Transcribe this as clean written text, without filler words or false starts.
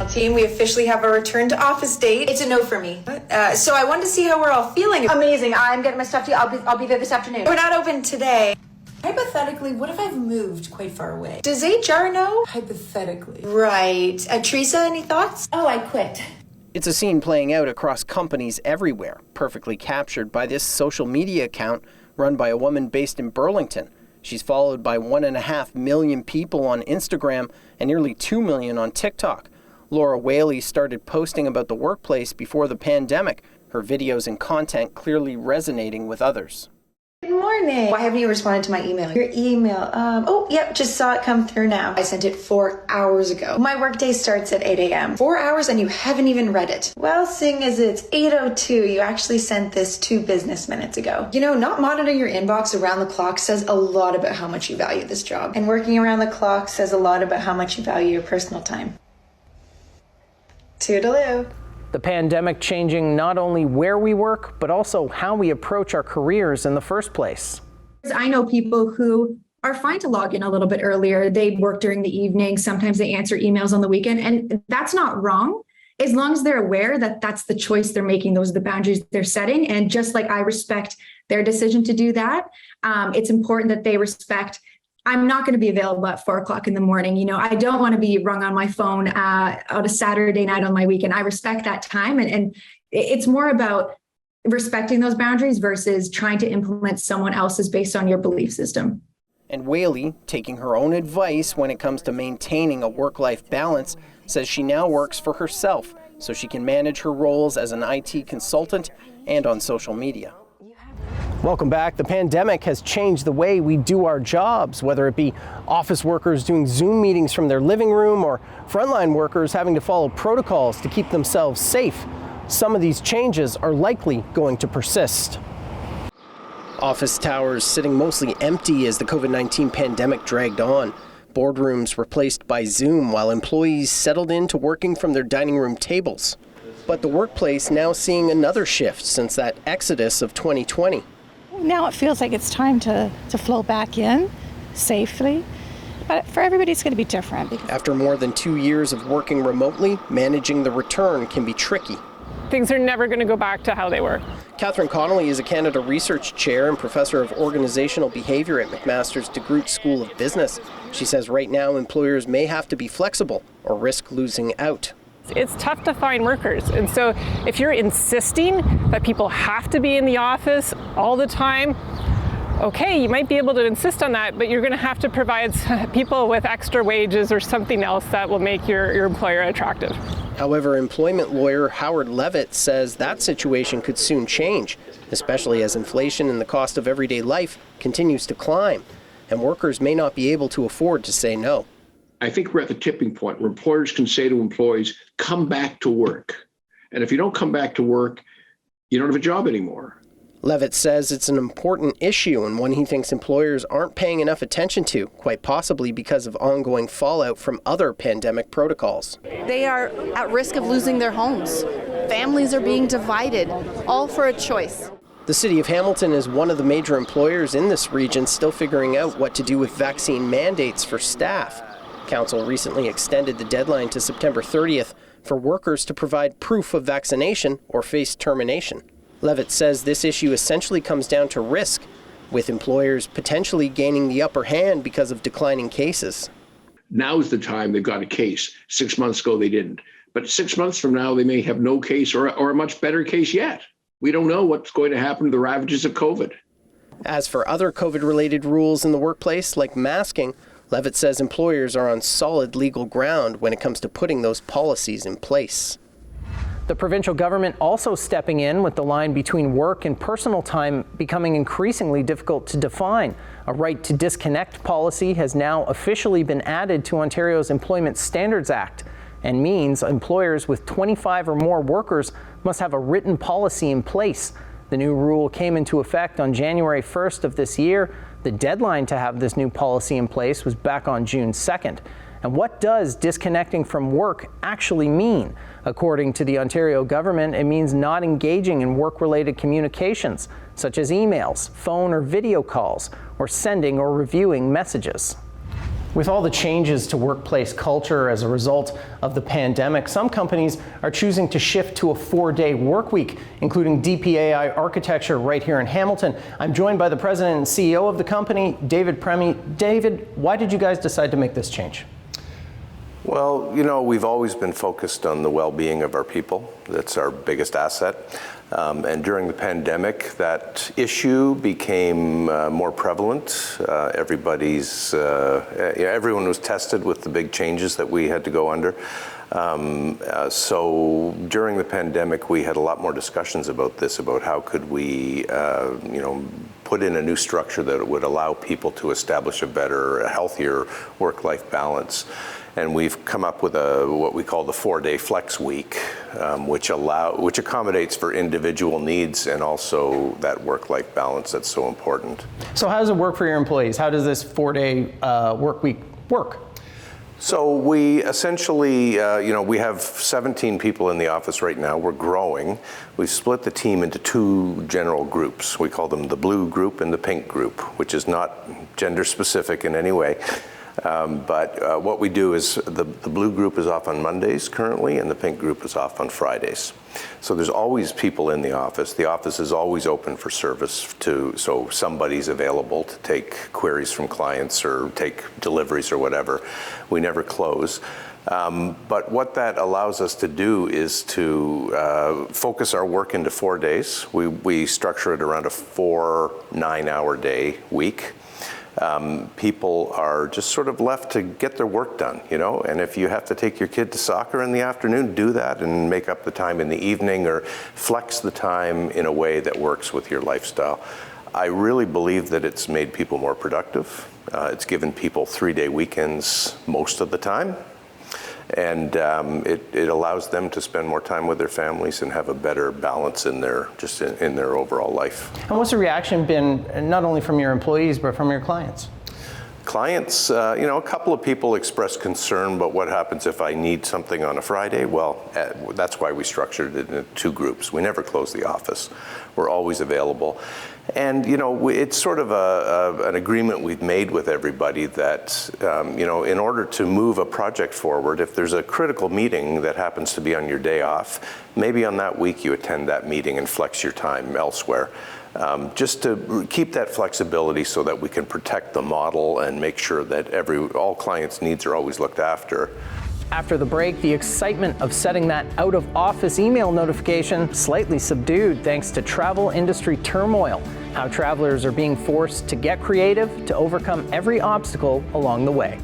team, we officially have a return to office date. It's a no for me. So I wanted to see how we're all feeling. Amazing. I'm getting my stuff to you. I'll be there this afternoon. We're not open today. Hypothetically, what if I've moved quite far away? Does HR know? Hypothetically. Right. Teresa, any thoughts? Oh, I quit. It's a scene playing out across companies everywhere, perfectly captured by this social media account run by a woman based in Burlington. She's followed by 1.5 million people on Instagram and nearly 2 million on TikTok. Laura Whaley started posting about the workplace before the pandemic, her videos and content clearly resonating with others. Good morning. Why haven't you responded to my email? Your email. Yep, just saw it come through now. I sent it 4 hours ago. My workday starts at 8 a.m. 4 hours and you haven't even read it. Well, seeing as it's 8:02, you actually sent this 2 business minutes ago. You know, not monitoring your inbox around the clock says a lot about how much you value this job. And working around the clock says a lot about how much you value your personal time. Toodaloo. The pandemic changing not only where we work, but also how we approach our careers in the first place. I know people who are fine to log in a little bit earlier. They work during the evening. Sometimes they answer emails on the weekend, and that's not wrong. As long as they're aware that that's the choice they're making, those are the boundaries they're setting. And just like I respect their decision to do that, it's important that they respect I'm not going to be available at 4 o'clock in the morning. You know, I don't want to be rung on my phone on a Saturday night on my weekend. I respect that time. And it's more about respecting those boundaries versus trying to implement someone else's based on your belief system. And Whaley, taking her own advice when it comes to maintaining a work-life balance, says she now works for herself so she can manage her roles as an IT consultant and on social media. Welcome back. The pandemic has changed the way we do our jobs, whether it be office workers doing Zoom meetings from their living room or frontline workers having to follow protocols to keep themselves safe. Some of these changes are likely going to persist. Office towers sitting mostly empty as the COVID-19 pandemic dragged on. Boardrooms replaced by Zoom while employees settled into working from their dining room tables. But the workplace now seeing another shift since that exodus of 2020. Now it feels like it's time to flow back in safely, but for everybody it's going to be different. After more than 2 years of working remotely, managing the return can be tricky. Things are never going to go back to how they were. Catherine Connelly is a Canada Research Chair and Professor of Organizational Behavior at McMaster's DEGROOTE School of Business. She says right now employers may have to be flexible or risk losing out. It's tough to find workers. And so if you're insisting that people have to be in the office all the time, okay, you might be able to insist on that, but you're going to have to provide people with extra wages or something else that will make your employer attractive. However, employment lawyer Howard Levitt says that situation could soon change, especially as inflation and the cost of everyday life continues to climb, and workers may not be able to afford to say no. I think we're at the tipping point where employers can say to employees, come back to work. And if you don't come back to work, you don't have a job anymore. Levitt says it's an important issue and one he thinks employers aren't paying enough attention to, quite possibly because of ongoing fallout from other pandemic protocols. They are at risk of losing their homes. Families are being divided, all for a choice. The city of Hamilton is one of the major employers in this region still figuring out what to do with vaccine mandates for staff. Council recently extended the deadline to September 30th for workers to provide proof of vaccination or face termination. Levitt says this issue essentially comes down to risk, with employers potentially gaining the upper hand because of declining cases. Now's the time they've got a case. 6 months ago, they didn't. But 6 months from now, they may have no case or a much better case yet. We don't know what's going to happen to the ravages of COVID. As for other COVID-related rules in the workplace, like masking, Levitt says employers are on solid legal ground when it comes to putting those policies in place. The provincial government also stepping in with the line between work and personal time becoming increasingly difficult to define. A right to disconnect policy has now officially been added to Ontario's Employment Standards Act and means employers with 25 or more workers must have a written policy in place. The new rule came into effect on January 1st of this year. The deadline to have this new policy in place was back on June 2nd. And what does disconnecting from work actually mean? According to the Ontario government, it means not engaging in work-related communications, such as emails, phone or video calls, or sending or reviewing messages. With all the changes to workplace culture as a result of the pandemic, some companies are choosing to shift to a 4-day work week, including DPAI Architecture right here in Hamilton. I'm joined by the president and CEO of the company, David Premi. David, why did you guys decide to make this change? Well, we've always been focused on the well-being of our people. That's our biggest asset. And during the pandemic, that issue became more prevalent. Everyone was tested with the big changes that we had to go under. So during the pandemic, we had a lot more discussions about this, about how could we, put in a new structure that would allow people to establish a better, healthier work-life balance. And we've come up with what we call the 4-day flex week, which accommodates for individual needs and also that work-life balance that's so important. So how does it work for your employees? How does this 4-day work week work? So we essentially, we have 17 people in the office right now. We're growing. We've split the team into 2 general groups. We call them the blue group and the pink group, which is not gender specific in any way. But what we do is the blue group is off on Mondays currently, and the pink group is off on Fridays. So there's always people in the office. The office is always open for service so somebody's available to take queries from clients or take deliveries or whatever. We never close. But what that allows us to do is to focus our work into 4 days. We structure it around a 4 9-hour day week. People are just sort of left to get their work done, and if you have to take your kid to soccer in the afternoon, do that and make up the time in the evening or flex the time in a way that works with your lifestyle. I really believe that it's made people more productive. It's given people 3-day weekends most of the time. And it allows them to spend more time with their families and have a better balance in their overall life. And what's the reaction been, not only from your employees, but from your clients? Clients, a couple of people express concern about what happens if I need something on a Friday. Well, that's why we structured it in 2 groups. We never close the office. We're always available. And, it's sort of an agreement we've made with everybody that, in order to move a project forward, if there's a critical meeting that happens to be on your day off, maybe on that week you attend that meeting and flex your time elsewhere. Just to keep that flexibility so that we can protect the model and make sure that all clients' needs are always looked after. After the break, the excitement of setting that out-of-office email notification slightly subdued thanks to travel industry turmoil. How travelers are being forced to get creative to overcome every obstacle along the way.